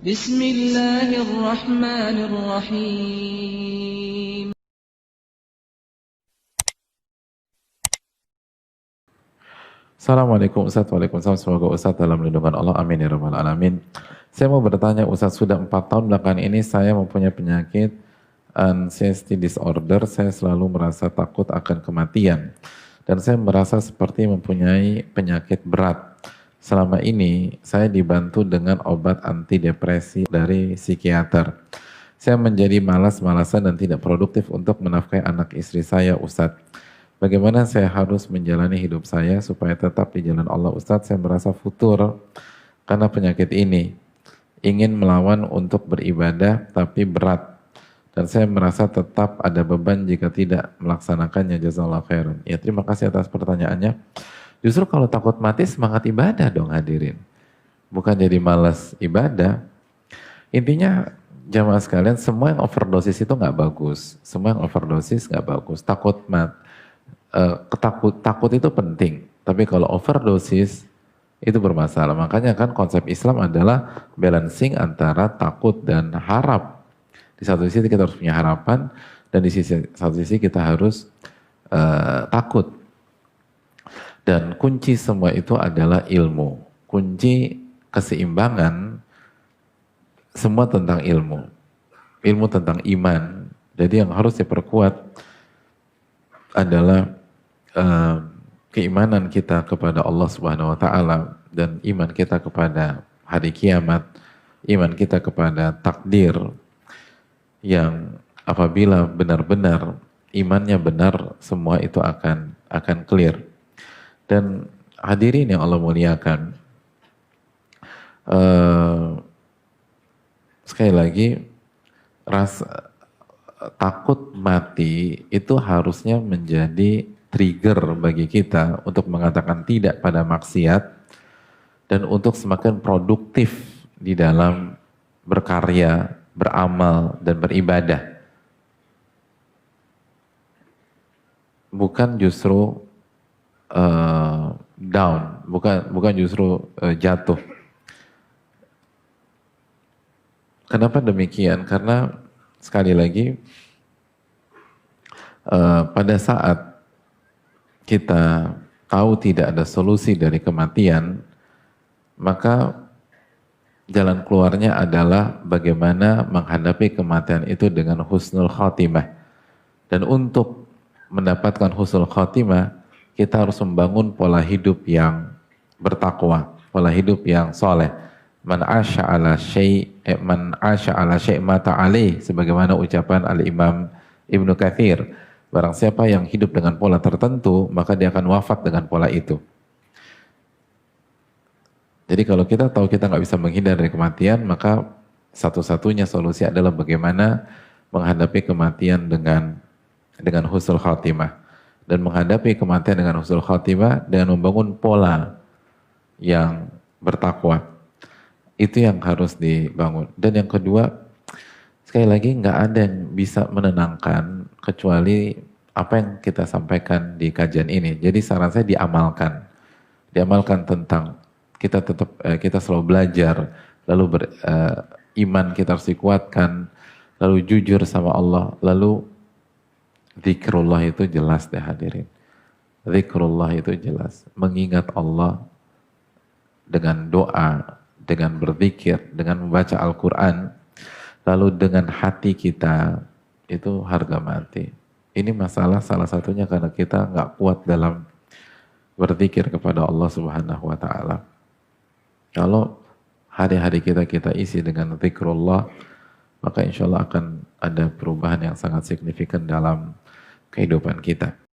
Bismillahirrahmanirrahim. Assalamualaikum Ustaz, waalaikumsalam. Semoga Ustaz dalam lindungan Allah, amin ya rabbal alamin. Saya mau bertanya Ustaz, sudah 4 tahun belakangan ini saya mempunyai penyakit anxiety disorder. Saya selalu merasa takut akan kematian dan saya merasa seperti mempunyai penyakit berat. Selama ini saya dibantu dengan obat antidepresi dari psikiater. Saya menjadi malas-malasan dan tidak produktif untuk menafkahi anak istri saya, Ustaz. Bagaimana saya harus menjalani hidup saya supaya tetap di jalan Allah, Ustadz? Saya merasa futur karena penyakit ini. Ingin melawan untuk beribadah tapi berat. Dan saya merasa tetap ada beban jika tidak melaksanakannya. Jazakallahu khairan. Ya, terima kasih atas pertanyaannya. Justru kalau takut mati semangat ibadah dong hadirin. Bukan jadi malas ibadah. Intinya jamaah sekalian, semua yang overdosis itu nggak bagus. Semua yang overdosis nggak bagus. Takut itu penting, tapi kalau overdosis itu bermasalah. Makanya kan konsep Islam adalah balancing antara takut dan harap. Di satu sisi kita harus punya harapan, dan di satu sisi kita harus takut. Dan kunci semua itu adalah ilmu. Kunci keseimbangan semua tentang ilmu. Ilmu tentang iman. Jadi yang harus diperkuat adalah keimanan kita kepada Allah Subhanahu wa taala dan iman kita kepada hari kiamat, iman kita kepada takdir yang apabila benar-benar imannya benar, semua itu akan clear. Dan hadirin yang Allah muliakan, sekali lagi takut mati itu harusnya menjadi trigger bagi kita untuk mengatakan tidak pada maksiat dan untuk semakin produktif di dalam berkarya, beramal, dan beribadah. Bukan justru down, bukan justru jatuh. Kenapa demikian? Karena sekali lagi pada saat kita tahu tidak ada solusi dari kematian, maka jalan keluarnya adalah bagaimana menghadapi kematian itu dengan husnul khotimah. Dan untuk mendapatkan husnul khotimah, kita harus membangun pola hidup yang bertakwa, pola hidup yang soleh. Man asya ala syai' mata alaih, sebagaimana ucapan Al-Imam Ibnu Katsir. Barang siapa yang hidup dengan pola tertentu, maka dia akan wafat dengan pola itu. Jadi kalau kita tahu kita nggak bisa menghindar dari kematian, maka satu-satunya solusi adalah bagaimana menghadapi kematian dengan husnul khatimah. Dan menghadapi kematian dengan husnul khatimah dengan membangun pola yang bertakwa. Itu yang harus dibangun. Dan yang kedua, sekali lagi nggak ada yang bisa menenangkan kecuali apa yang kita sampaikan di kajian ini. Jadi saran saya diamalkan tentang kita selalu belajar, lalu iman kita harus dikuatkan, lalu jujur sama Allah, lalu zikrullah itu jelas deh hadirin. Zikrullah itu jelas, mengingat Allah dengan doa, dengan berzikir, dengan membaca Al-Quran, lalu dengan hati kita, itu harga mati. Ini masalah salah satunya karena kita nggak kuat dalam berzikir kepada Allah Subhanahu wa taala. Kalau hari-hari kita isi dengan zikrullah, maka insya Allah akan ada perubahan yang sangat signifikan dalam kehidupan kita.